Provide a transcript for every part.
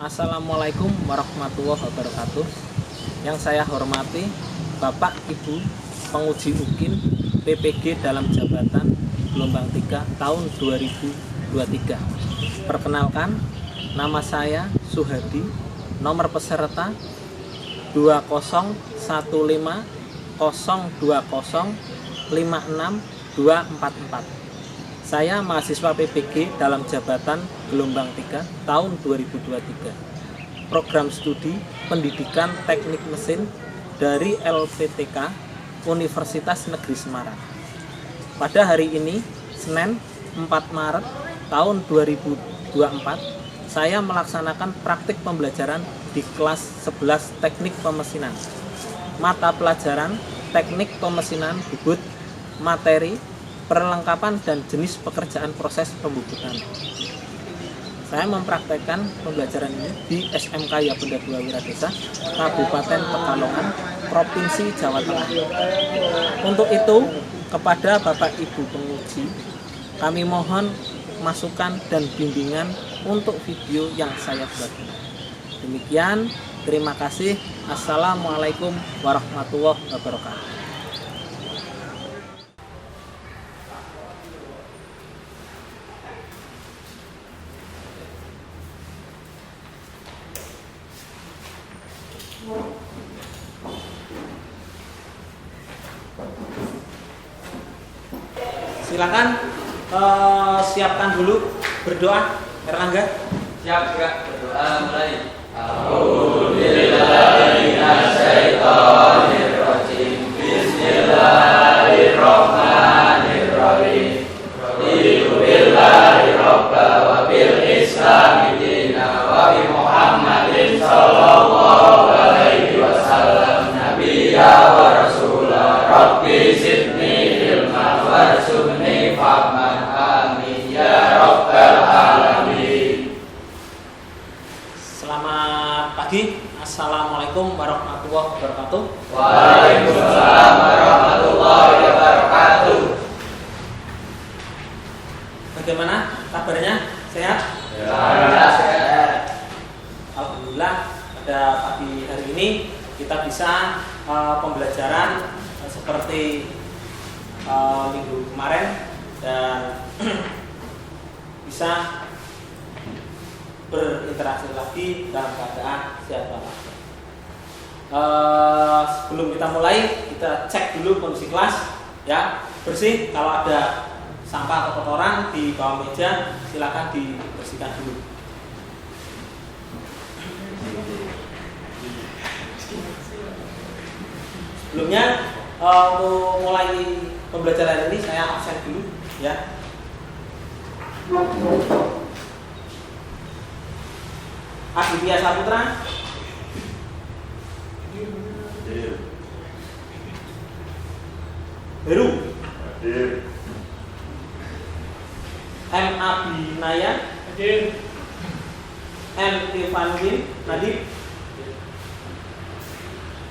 Assalamualaikum warahmatullahi wabarakatuh. Yang saya hormati Bapak Ibu penguji UKIN PPG dalam jabatan gelombang 3 tahun 2023. Perkenalkan, nama saya Suhadi, nomor peserta 2015020562444. Saya mahasiswa PPG dalam jabatan gelombang 3 tahun 2023. Program studi Pendidikan Teknik Mesin dari LPTK Universitas Negeri Semarang. Pada hari ini, Senin 4 Maret tahun 2024, saya melaksanakan praktik pembelajaran di kelas 11 Teknik Pemesinan. Mata pelajaran Teknik Pemesinan bubut materi perlengkapan dan jenis pekerjaan proses pembubutan. Saya mempraktekkan pembelajaran ini di SMK Yapenda II Wiradesa, Kabupaten Pekalongan, Provinsi Jawa Tengah. Untuk itu, kepada Bapak Ibu penguji, kami mohon masukan dan bimbingan untuk video yang saya buat. Demikian, terima kasih. Assalamualaikum warahmatullahi wabarakatuh. Silakan siapkan dulu berdoa. Erlangga, siap gerak berdoa mulai. A'udzubillahiminasyaitonirrajim. Bismillahirrahmanirrahim. Raditu billahi robba wa bil islami dina wa bi Muhammadin sallallahu alaihi wasallam nabiyya wa rasulah. Rabbi zidni ilman warzuqni fahman, amin ya rabbal alamin. Selamat pagi. Assalamualaikum warahmatullahi wabarakatuh. Waalaikumsalam warahmatullahi wabarakatuh. Bagaimana kabarnya? Sehat? Sehat. Alhamdulillah, pada pagi hari ini kita bisa pembelajaran seperti minggu kemarin dan bisa berinteraksi lagi dalam keadaan sehat walafiat. Sebelum kita mulai, kita cek dulu kondisi kelas, ya, bersih. Kalau ada sampah atau kotoran di bawah meja, silakan dibersihkan dulu. Sebelumnya, untuk mulai pembelajaran ini saya absen dulu, ya. Aditya Saputra, Heru, M. Abinaya, M. Irfanuddin, Nadib,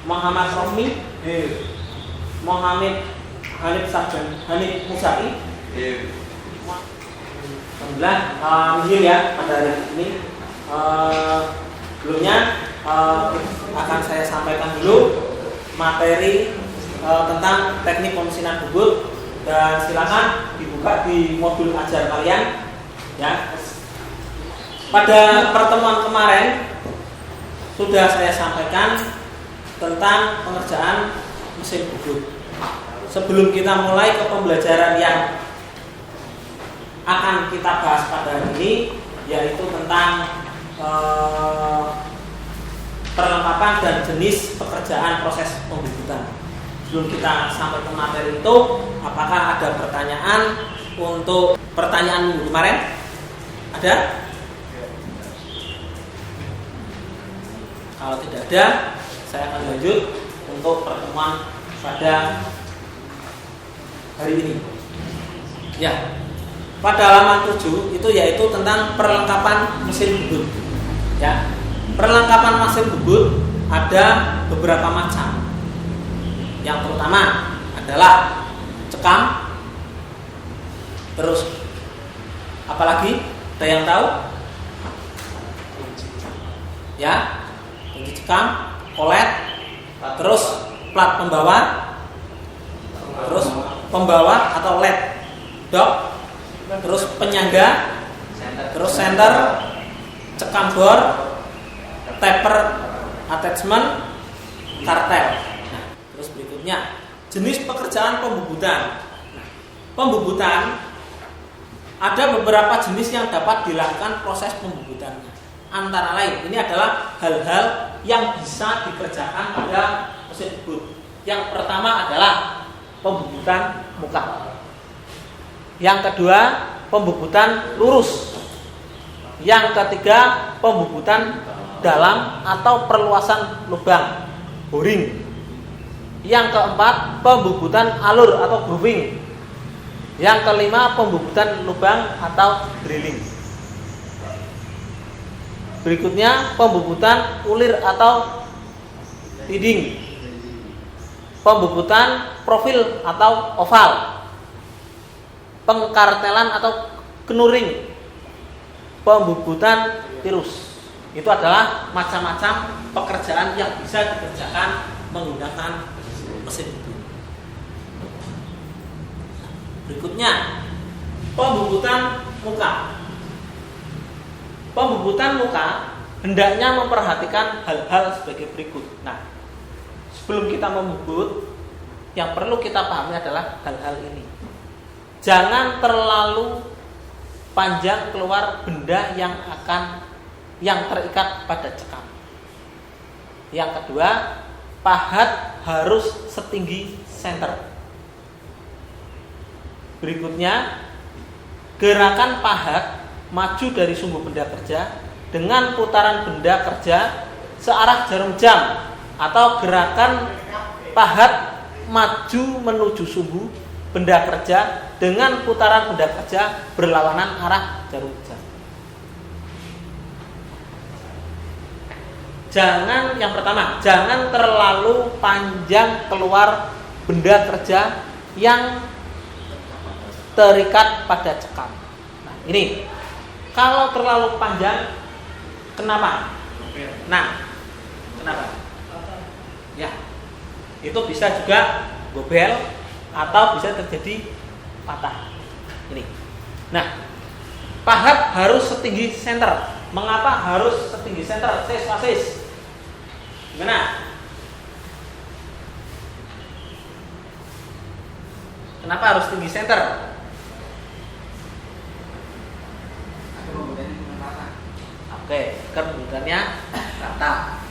Muhammad Rohmi, Muhammad Hanif Sabdan, Hanif Musai. Alhamdulillah, nihil ya pada hari ini. Sebelumnya akan saya sampaikan dulu materi tentang teknik pemesinan bubut, dan silakan dibuka di modul ajar kalian, ya. Pada pertemuan kemarin sudah saya sampaikan tentang pengerjaan mesin bubut. Sebelum kita mulai ke pembelajaran yang akan kita bahas pada hari ini, yaitu tentang perlengkapan dan jenis pekerjaan proses pembubutan. Sebelum kita sampai ke materi itu, apakah ada pertanyaan untuk pertanyaan minggu kemarin? Ada? Kalau tidak ada, saya akan lanjut untuk pertemuan pada hari ini. Ya, pada halaman 7 itu yaitu tentang perlengkapan mesin bubut. Ya, perlengkapan mesin bubut ada beberapa macam. Yang pertama adalah cekam. Terus apalagi? Ada yang tahu? ya, kunci cekam, kolet, terus plat pembawa, terus pembawa atau led, dok, terus penyangga, terus senter, cekam bor, taper attachment, kartel. Nah, terus berikutnya jenis pekerjaan pembubutan. Nah, pembubutan ada beberapa jenis yang dapat dilakukan proses pembubutannya. Antara lain, ini adalah hal-hal yang bisa dikerjakan pada mesin bubut. Yang pertama adalah pembubutan muka. Yang kedua, pembubutan lurus. Yang ketiga, pembubutan dalam atau perluasan lubang, boring. Yang keempat, pembubutan alur atau grooving. Yang kelima, pembubutan lubang atau drilling. Berikutnya, pembubutan ulir atau leading. Pembubutan profil atau oval. Pengkartelan atau kenuring. Pembubutan tirus. Itu adalah macam-macam pekerjaan yang bisa dikerjakan menggunakan mesin bubut. Berikutnya, pembubutan muka. Pembubutan muka hendaknya memperhatikan hal-hal sebagai berikut. Nah, sebelum kita membubut, yang perlu kita pahami adalah hal-hal ini. Jangan terlalu panjang keluar benda yang terikat pada cekam. Yang kedua, pahat harus setinggi senter. Berikutnya, gerakan pahat maju dari sumbu benda kerja dengan putaran benda kerja searah jarum jam, atau gerakan pahat maju menuju sumbu benda kerja dengan putaran benda kerja berlawanan arah jarum jam. Yang pertama, jangan terlalu panjang keluar benda kerja yang terikat pada cekam. Nah, ini kalau terlalu panjang, kenapa? Nah, kenapa? Ya, itu bisa juga gobel atau bisa terjadi patah. Ini. Nah, pahat harus setinggi senter. Mengapa harus setinggi senter? Sis. Gimana? Kenapa harus tinggi senter? Oke, kebubutannya rata.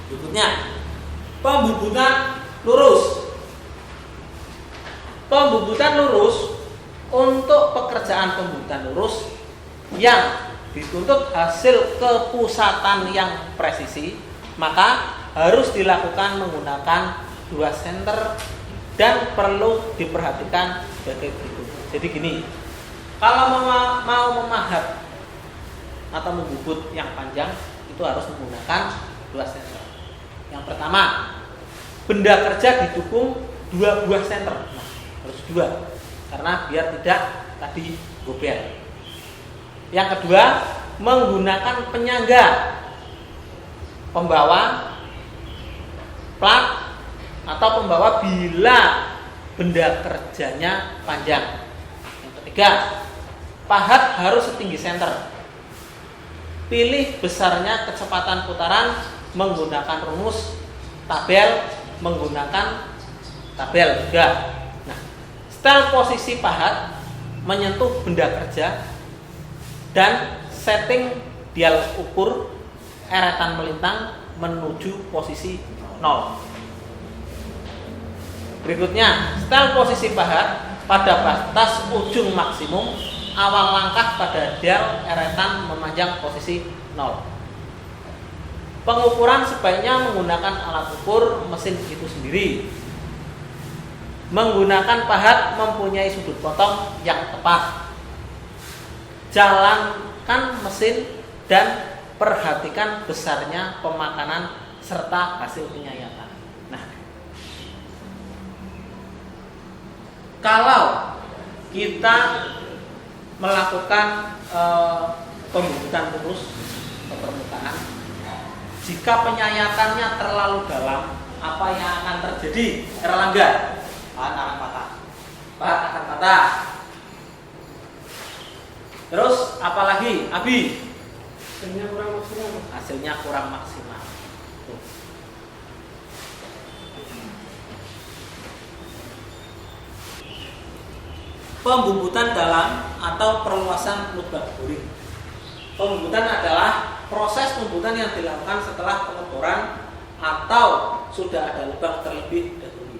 Berikutnya, pembubutan lurus. Pembubutan lurus untuk pekerjaan pembubutan lurus yang dituntut hasil kepusatan yang presisi, maka harus dilakukan menggunakan 2 senter dan perlu diperhatikan sebagai berikut. Jadi gini, kalau mau memahat atau membubut yang panjang, itu harus menggunakan 2 senter. Yang pertama, benda kerja didukung 2 buah senter. Nah, harus 2 karena biar tidak tadi gobel. Yang kedua, menggunakan penyangga, pembawa, plat, atau pembawa bila benda kerjanya panjang. Yang ketiga, pahat harus setinggi senter. Pilih besarnya kecepatan putaran menggunakan rumus, tabel menggunakan tabel juga. Nah, setel posisi pahat menyentuh benda kerja dan setting dial ukur eretan melintang menuju posisi 0. Berikutnya, setel posisi pahat pada batas ujung maksimum, awal langkah pada dial eretan memanjang posisi 0. Pengukuran sebaiknya menggunakan alat ukur mesin itu sendiri. Menggunakan pahat mempunyai sudut potong yang tepat. Jalankan mesin dan perhatikan besarnya pemakanan serta hasil penyayatan. Nah, kalau kita melakukan pembubutan lurus ke permukaan, Jika penyayatannya terlalu dalam, apa yang akan terjadi? Erlangga? Bahan akan patah. Bahan akan patah. Terus apalagi? Abi? Hasilnya kurang maksimal. Hasilnya kurang maksimal. Tuh. Pembubutan dalam atau perluasan lubang boring. Pembubutan adalah proses pembubutan yang dilakukan setelah pengeboran atau sudah ada lubang terlebih dahulu.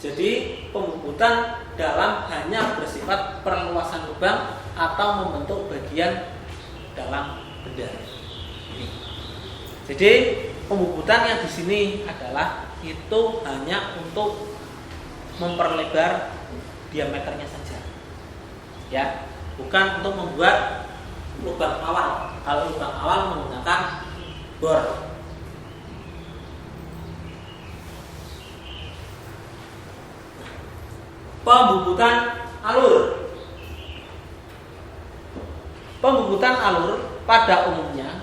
Jadi pembubutan dalam hanya bersifat perluasan lubang atau membentuk bagian dalam benda. Ini. Jadi pembubutan yang di sini adalah itu hanya untuk memperlebar diameternya saja. Ya, bukan untuk membuat lubang awal. Kalau lubang awal menggunakan bor. Pembubutan alur. Pembubutan alur pada umumnya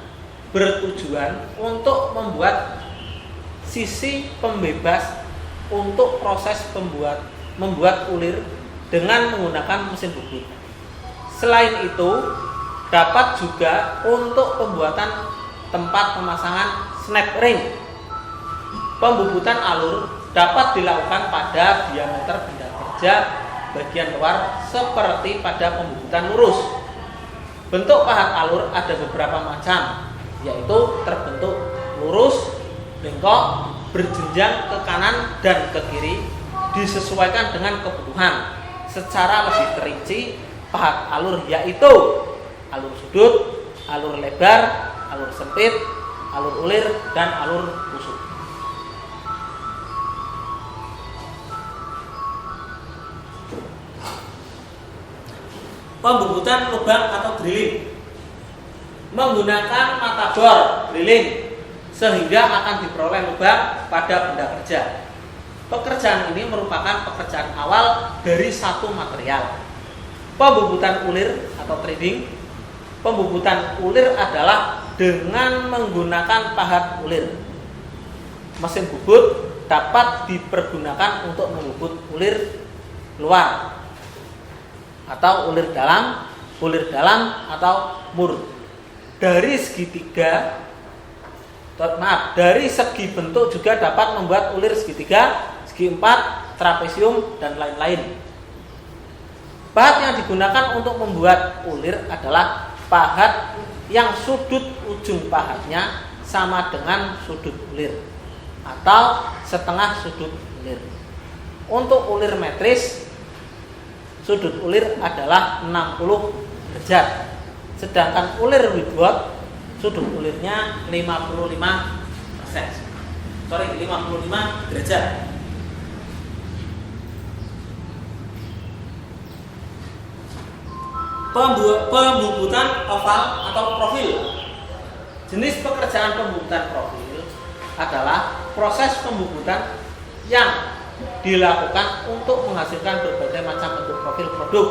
bertujuan untuk membuat sisi pembebas untuk proses membuat ulir dengan menggunakan mesin bubut. Selain itu, dapat juga untuk pembuatan tempat pemasangan snap ring. Pembubutan alur dapat dilakukan pada diameter benda kerja bagian luar seperti pada pembubutan lurus. Bentuk pahat alur ada beberapa macam, yaitu terbentuk lurus, bengkok, berjenjang ke kanan dan ke kiri, disesuaikan dengan kebutuhan. Secara lebih terinci, pahat alur yaitu alur sudut, alur lebar, alur sempit, alur ulir, dan alur busuk. Pembubutan lubang atau drilling menggunakan mata bor drilling sehingga akan diperoleh lubang pada benda kerja. Pekerjaan ini merupakan pekerjaan awal dari satu material. Pembubutan ulir atau threading. Pembubutan ulir adalah dengan menggunakan pahat ulir. Mesin bubut dapat dipergunakan untuk membubut ulir luar atau ulir dalam atau mur. Dari segi bentuk juga dapat membuat ulir segitiga, segi empat, trapesium, dan lain-lain. Pahat yang digunakan untuk membuat ulir adalah pahat yang sudut ujung pahatnya sama dengan sudut ulir atau setengah sudut ulir. Untuk ulir metris, sudut ulir adalah 60 derajat. Sedangkan ulir Whitworth, sudut ulirnya 55 derajat. Pembubutan oval atau profil. Jenis pekerjaan pembubutan profil adalah proses pembubutan yang dilakukan untuk menghasilkan berbagai macam bentuk profil produk.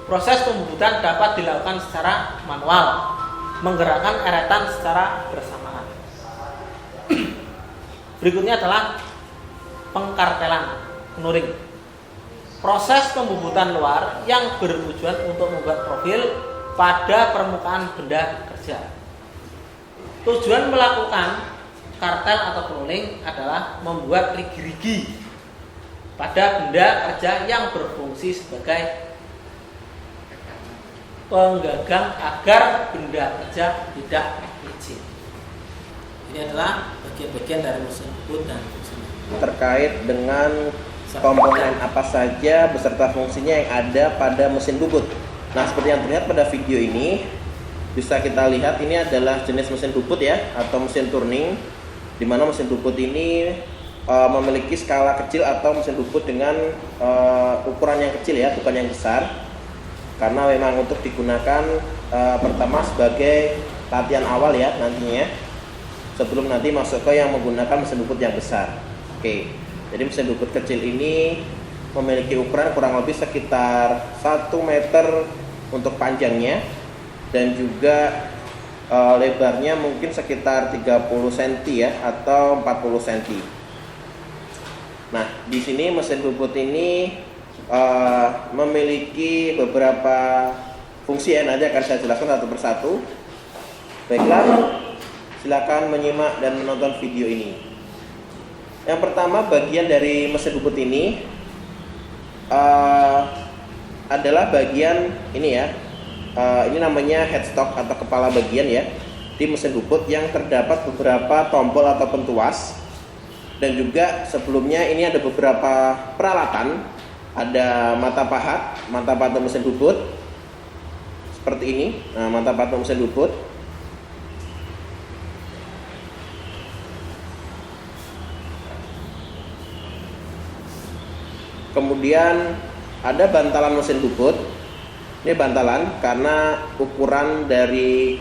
Proses pembubutan dapat dilakukan secara manual, menggerakkan eretan secara bersamaan. Berikutnya adalah pengkartelan, knuring. Proses pembubutan luar yang bertujuan untuk membuat profil pada permukaan benda kerja. Tujuan melakukan kartel atau knuring adalah membuat rigi-rigi pada benda kerja yang berfungsi sebagai penggagang agar benda kerja tidak licin. Ini adalah bagian-bagian dari mesin bubut dan fungsinya. Terkait dengan komponen apa saja beserta fungsinya yang ada pada mesin bubut. Nah, seperti yang terlihat pada video ini, bisa kita lihat ini adalah jenis mesin bubut ya, atau mesin turning, di mana mesin bubut ini memiliki skala kecil atau mesin bubut dengan ukuran yang kecil ya, bukan yang besar. Karena memang untuk digunakan pertama sebagai latihan awal ya nantinya, sebelum nanti masuk ke yang menggunakan mesin bubut yang besar. Oke, jadi mesin bubut kecil ini memiliki ukuran kurang lebih sekitar 1 meter untuk panjangnya, dan juga lebarnya mungkin sekitar 30 cm ya, atau 40 cm. Nah, di sini mesin bubut ini memiliki beberapa fungsi ya, nanti akan saya jelaskan satu persatu. Baiklah, silakan menyimak dan menonton video ini. Yang pertama, bagian dari mesin bubut ini adalah bagian ini ya. Ini namanya headstock atau kepala bagian ya, di mesin bubut yang terdapat beberapa tombol ataupun tuas. Dan juga sebelumnya ini ada beberapa peralatan, ada mata pahat mesin bubut seperti ini. Nah, mata pahat mesin bubut. Kemudian ada bantalan mesin bubut. Ini bantalan karena ukuran dari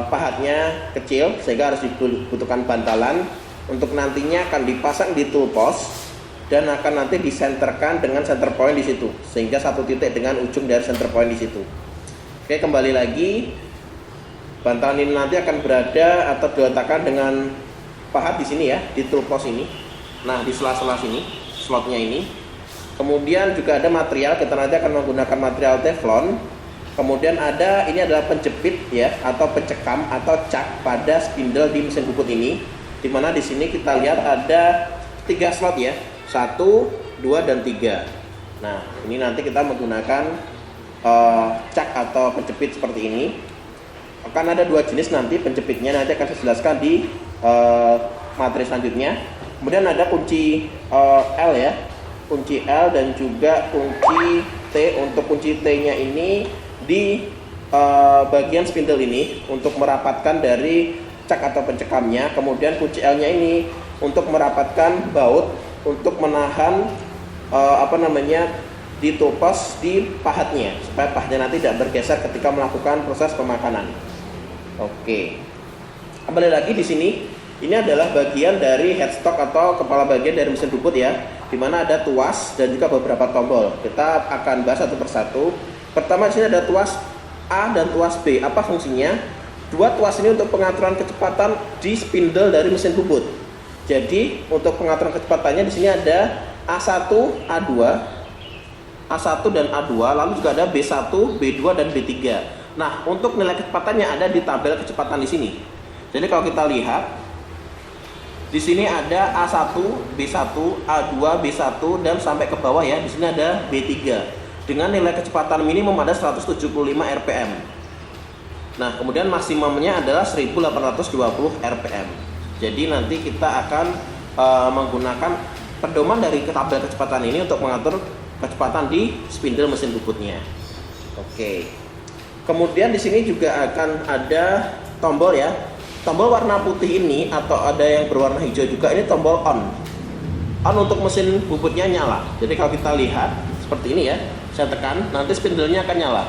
pahatnya kecil sehingga harus dibutuhkan bantalan. Untuk nantinya akan dipasang di tool post dan akan nanti disenterkan dengan center point di situ, sehingga satu titik dengan ujung dari center point di situ. Oke, kembali lagi, bantalan ini nanti akan berada atau diletakkan dengan pahat di sini ya, di tool post ini. Nah, di sela-sela sini, slotnya ini. Kemudian juga ada material, kita nanti akan menggunakan material teflon. Kemudian ini adalah penjepit ya, atau pencekam atau cak pada spindle di mesin bubut ini. Dimana di sini kita lihat ada 3 slot ya, 1, 2, dan 3. Nah, ini nanti kita menggunakan cak atau penjepit seperti ini. Akan ada 2 jenis nanti penjepitnya, nanti akan saya jelaskan di materi selanjutnya. Kemudian ada kunci L ya, kunci L dan juga kunci T. Untuk kunci T-nya ini di bagian spindle ini untuk merapatkan dari cak atau pencekamnya. Kemudian kunci L-nya ini untuk merapatkan baut untuk menahan di tool post di pahatnya, supaya pahatnya nanti tidak bergeser ketika melakukan proses pemakanan. Oke. Kembali lagi di sini, ini adalah bagian dari headstock atau kepala bagian dari mesin bubut ya, di mana ada tuas dan juga beberapa tombol. Kita akan bahas satu persatu. Pertama di sini ada tuas A dan tuas B. Apa fungsinya? 2 tuas ini untuk pengaturan kecepatan di spindle dari mesin bubut. Jadi untuk pengaturan kecepatannya di sini ada A1, A2, A1 dan A2, lalu juga ada B1, B2 dan B3. Nah, untuk nilai kecepatannya ada di tabel kecepatan di sini. Jadi kalau kita lihat di sini ada A1, B1, A2, B1 dan sampai ke bawah ya. Di sini ada B3 dengan nilai kecepatan minimum ada 175 rpm. Nah, kemudian maksimumnya adalah 1820 rpm. Jadi nanti kita akan menggunakan pedoman dari tabel kecepatan ini untuk mengatur kecepatan di spindle mesin bubutnya. Oke. Kemudian di sini juga akan ada tombol ya. Tombol warna putih ini atau ada yang berwarna hijau juga, ini tombol on. On untuk mesin bubutnya nyala. Jadi kalau kita lihat seperti ini ya, saya tekan, nanti spindlenya akan nyala.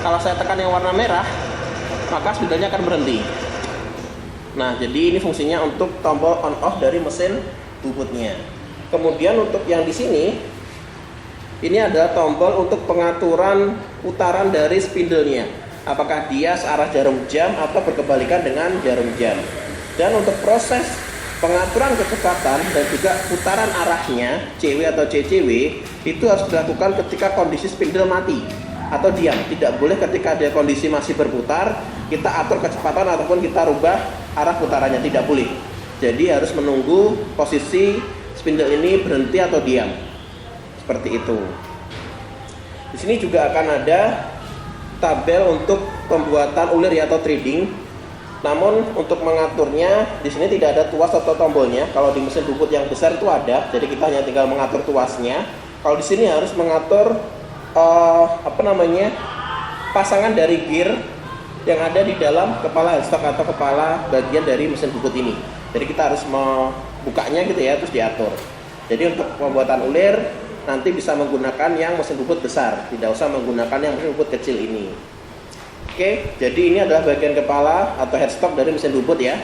Kalau saya tekan yang warna merah, maka spindlenya akan berhenti. Nah, jadi ini fungsinya untuk tombol on off dari mesin bubutnya. Kemudian untuk yang di sini, ini adalah tombol untuk pengaturan putaran dari spindlenya. Apakah dia searah jarum jam atau berkebalikan dengan jarum jam. Dan untuk proses pengaturan kecepatan dan juga putaran arahnya, CW atau CCW, itu harus dilakukan ketika kondisi spindle mati atau diam. Tidak boleh ketika ada kondisi masih berputar kita atur kecepatan ataupun kita rubah arah putarannya, tidak boleh. Jadi harus menunggu posisi spindle ini berhenti atau diam. Seperti itu. Di sini juga akan ada tabel untuk pembuatan ulir atau threading. Namun untuk mengaturnya di sini tidak ada tuas atau tombolnya. Kalau di mesin bubut yang besar itu ada, jadi kita hanya tinggal mengatur tuasnya. Kalau di sini harus mengatur pasangan dari gear yang ada di dalam kepala headstock atau kepala bagian dari mesin bubut ini. Jadi kita harus membukanya gitu ya, terus diatur. Jadi untuk pembuatan ulir nanti bisa menggunakan yang mesin bubut besar, tidak usah menggunakan yang mesin bubut kecil ini. Oke, jadi ini adalah bagian kepala atau headstock dari mesin bubut ya.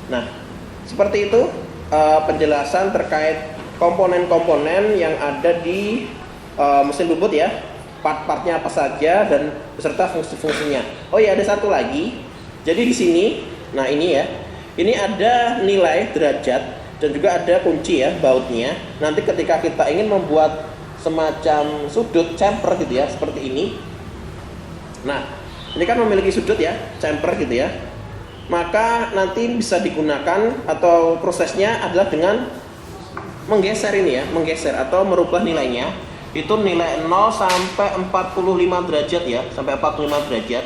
Nah, seperti itu penjelasan terkait komponen-komponen yang ada di mesin bubut ya. part-partnya apa saja dan beserta fungsi-fungsinya. Oh ya, ada satu lagi. Jadi di sini, nah ini ya, ini ada nilai derajat dan juga ada kunci ya, bautnya. Nanti ketika kita ingin membuat semacam sudut chamfer gitu ya, seperti ini. Nah, ini kan memiliki sudut ya, chamfer gitu ya. Maka nanti bisa digunakan atau prosesnya adalah dengan menggeser ini ya, menggeser atau merubah nilainya. Itu nilai 0 sampai 45 derajat ya, sampai 45 derajat.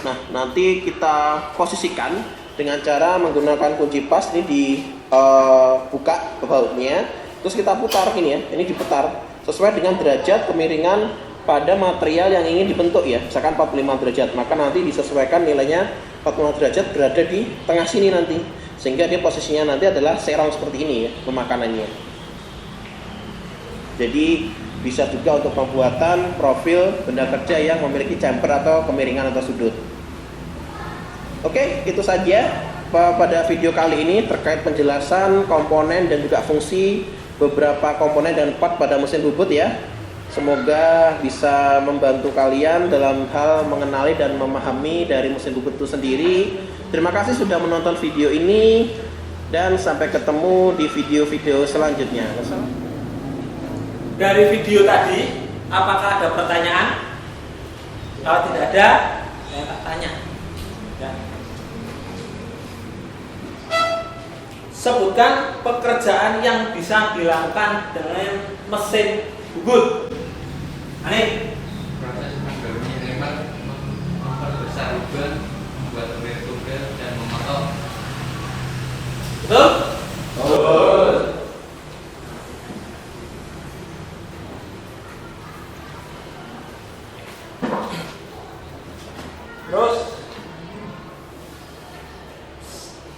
Nah, nanti kita posisikan dengan cara menggunakan kunci pas ini dibuka bautnya, terus kita putar ini ya, ini diputar sesuai dengan derajat kemiringan pada material yang ingin dibentuk ya, misalkan 45 derajat, maka nanti disesuaikan nilainya 45 derajat berada di tengah sini nanti, sehingga dia posisinya nanti adalah serong seperti ini ya, pemakanannya. Jadi bisa juga untuk pembuatan profil benda kerja yang memiliki chamfer atau kemiringan atau sudut. Oke, itu saja pada video kali ini terkait penjelasan komponen dan juga fungsi beberapa komponen dan part pada mesin bubut ya. Semoga bisa membantu kalian dalam hal mengenali dan memahami dari mesin bubut itu sendiri. Terima kasih sudah menonton video ini dan sampai ketemu di video-video selanjutnya. Dari video tadi, apakah ada pertanyaan? Kalau tidak ada, saya tak tanya. Ya. Sebutkan pekerjaan yang bisa dilakukan dengan mesin bubut. Aneh. Proses menggaruni memperbesar lubang, membuat ulir tunggal dan memotong. Betul? Betul. Terus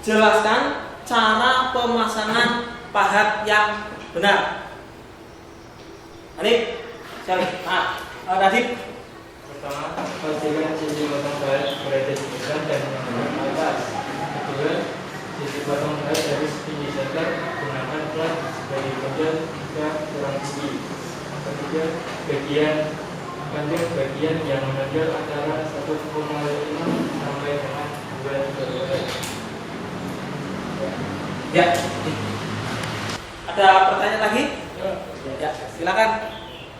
jelaskan cara pemasangan pahat yang benar. Anip, siapa? Nadib. Pertama, pastikan sisi potong pahat berada di depan dan menghadap ke atas. Kedua, sisi potong pahat dari tinggi center gunakan plat sebagai model jika kurang tinggi. Ketiga, bagian yang menonjol antara 1,5 sampai dengan 2 cm. Ya. Ada pertanyaan lagi? Ya, silakan.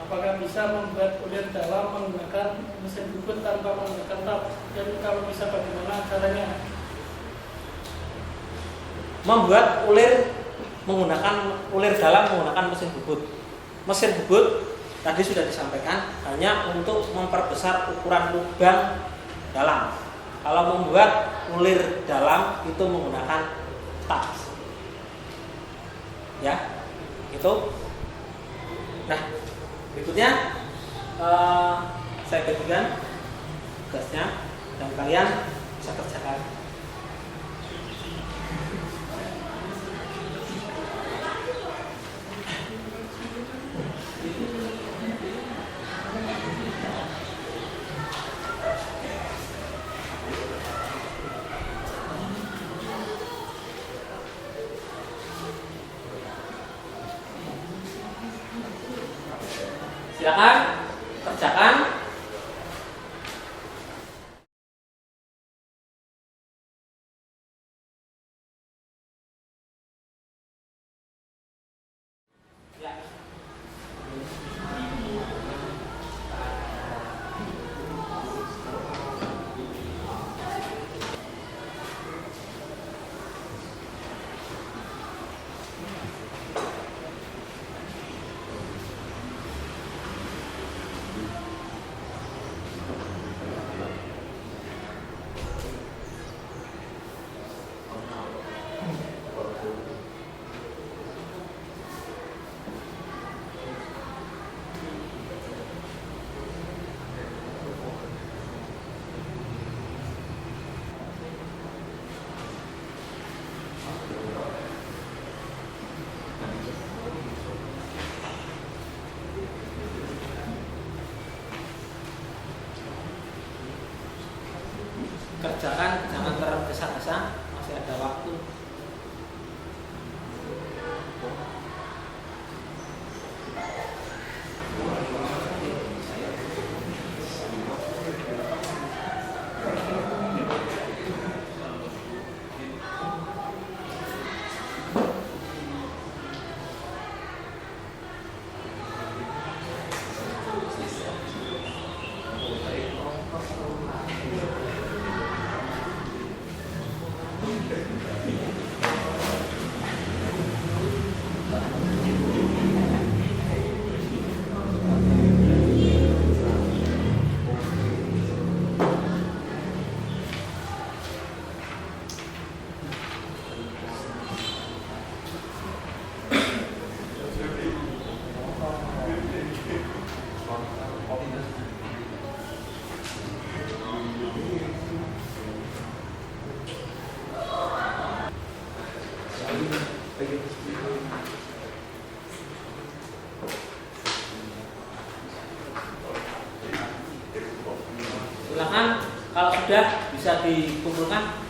Apakah bisa membuat ulir dalam menggunakan mesin bubut tanpa menggunakan tap? Dan kalau bisa, bagaimana caranya? Membuat ulir dalam menggunakan mesin bubut. Mesin bubut tadi sudah disampaikan hanya untuk memperbesar ukuran lubang dalam. Kalau membuat ulir dalam itu menggunakan tas. Ya, itu. Nah, berikutnya saya bagikan tugasnya dan kalian bisa kerjakan. Silakan kerjakan. Ya. Silakan kalau sudah bisa dikumpulkan.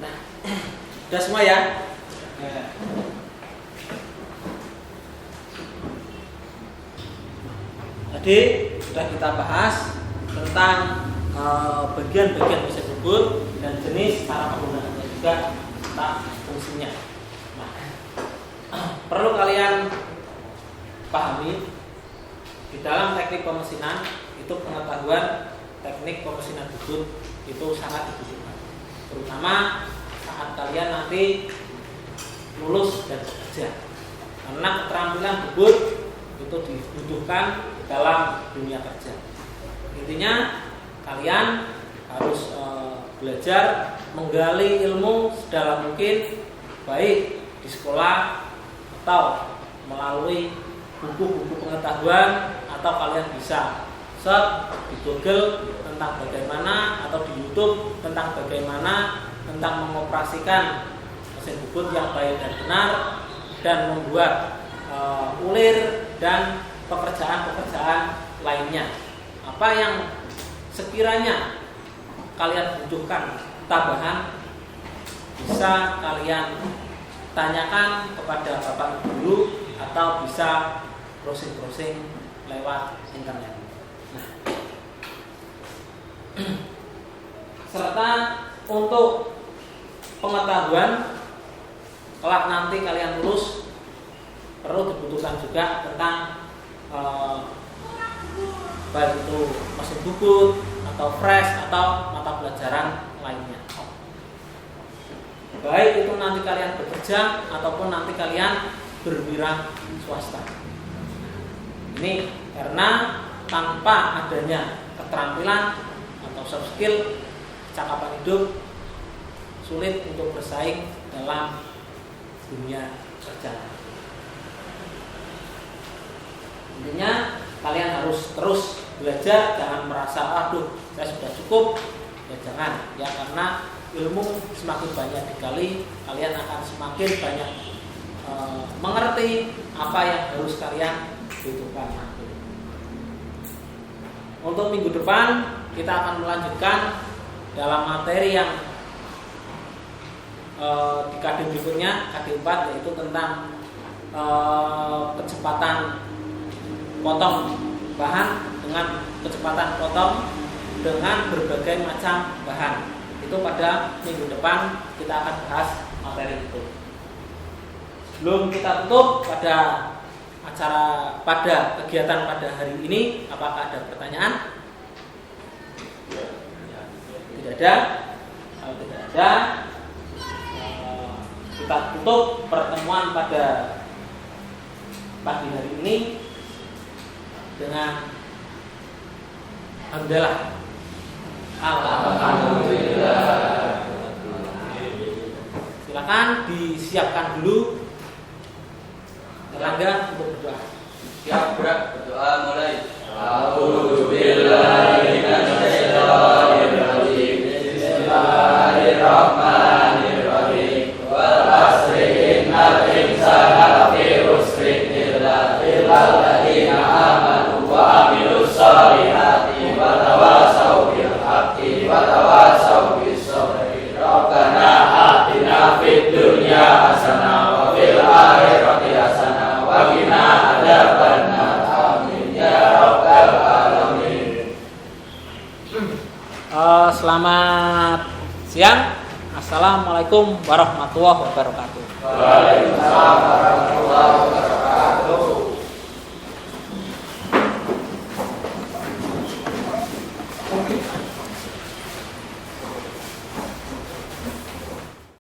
Nah, sudah semua ya? Tadi sudah kita bahas tentang bagian-bagian mesin bubut dan jenis cara penggunaannya juga serta fungsinya. Nah, perlu kalian pahami di dalam teknik pemesinan itu pengetahuan teknik pemesinan bubut itu sangat dibutuhkan, terutama saat kalian nanti lulus dan bekerja, karena keterampilan bubut itu dibutuhkan dalam dunia kerja. Intinya kalian harus belajar menggali ilmu sedalam mungkin, baik di sekolah atau melalui buku-buku pengetahuan, atau kalian bisa search di Google tentang bagaimana, atau di YouTube tentang bagaimana tentang mengoperasikan mesin bubut yang baik dan benar, dan membuat ulir dan pekerjaan-pekerjaan lainnya. Apa yang sekiranya kalian butuhkan tambahan, bisa kalian tanyakan kepada bapak guru atau bisa browsing-browsing lewat internet. Nah, serta untuk pengetahuan kelak nanti kalian lulus, perlu dibutuhkan juga tentang baik itu mesin bubut atau fresh atau mata pelajaran lainnya. Baik itu nanti kalian bekerja ataupun nanti kalian berwira swasta. Ini karena tanpa adanya keterampilan atau soft skill, cakapan hidup, sulit untuk bersaing dalam dunia kerja. Intinya kalian harus terus belajar, jangan merasa aduh saya sudah cukup, ya jangan ya, karena ilmu semakin banyak digali, kalian akan semakin banyak mengerti apa yang harus kalian butuhkan. Untuk minggu depan kita akan melanjutkan dalam materi yang di KD berikutnya, KD 4, yaitu tentang kecepatan potong bahan dengan kecepatan potong dengan berbagai macam bahan. Itu pada minggu depan kita akan bahas materi itu. Sebelum kita tutup pada kegiatan pada hari ini, apakah ada pertanyaan? Tidak ada. Kalau tidak ada, kita tutup pertemuan pada pagi hari ini dengan alhamdulillah. Alhamdulillah. Silakan disiapkan dulu Erlangga untuk berdoa. Siap, berdoa mulai. A'udzubillahi minasyaitonir rajim. Bismillahirrahmanirrahim. Wal 'asri innal insana lafi khusrin illa alladziina aamanu wa 'amilus shalihati wa tawassaw bil haqqi wa tawassaw bis sabri. Rabbana atina fid dunya hasanah wa fil akhirati hasanah wa qina adzaban Selamat siang. Assalamualaikum warahmatullahi wabarakatuh. Waalaikumsalam warahmatullahi wabarakatuh.